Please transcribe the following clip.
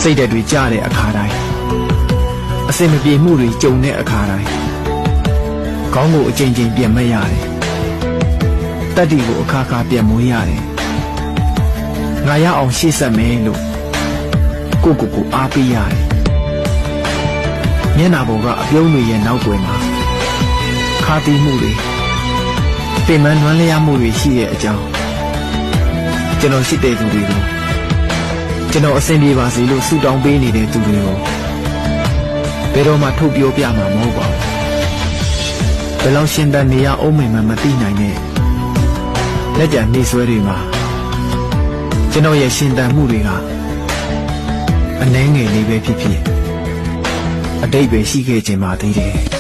စိတ်ဓာတ်တွေကြားတဲ့အခါတိုင်းအစင်မပြေမှုတွေကြုံတဲ့အခါတိုင်းခေါင်းကိုအချိန်ချင်းပြန်မရတယ်တတ္တိကိုအခါခါပြန်မွေးရတယ်ငါရအောင်ရှေ့ဆက်မယ်လို့ကိုအားပေးရတယ်မျက်နာပေါ်ကအပြုံးတွေရဲ့နောက်ွယ်မှာခါတီးမှုတွေပင်မနွမ်းလျားမှုတွေရှိတဲ့အကြောင်းကျွန်တော်ရှိတဲ့သူတွေကိုကျွန်တော်အဆင်ပြေပါစေလို့ဆုတောင်းပေးနေတဲ့သူတွေကိုဘယ်တော့မှထုတ်ပြောပြမှာမဟုတ်ပါဘူးဘယ်လောက်ရှင်သန်နေရအောင်မှမသိနိုင်တဲ့လက်ကျန်နေဆွဲတွေမှာကျွန်တော်ရဲ့ရှင်သန်မှုတွေကအနှဲငယ်လေးပဲဖြစ်ဖြစ်အတိတ်ပဲရှိခဲ့ခြင်းပါသေးတယ်